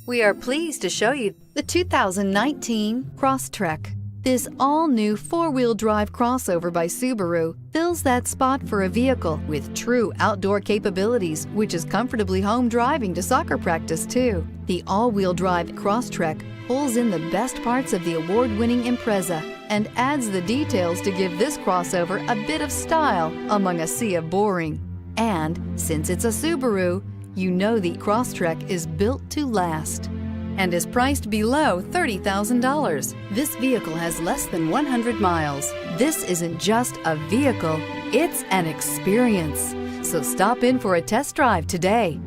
We are pleased to show you the 2019 Crosstrek. This all-new four-wheel drive crossover by Subaru fills that spot for a vehicle with true outdoor capabilities, which is comfortably home driving to soccer practice too. The all-wheel drive Crosstrek pulls in the best parts of the award-winning Impreza and adds the details to give this crossover a bit of style among a sea of boring. And since it's a Subaru, you know the Crosstrek is built to last and is priced below $30,000. This vehicle has less than 100 miles. This isn't just a vehicle, it's an experience. So stop in for a test drive today.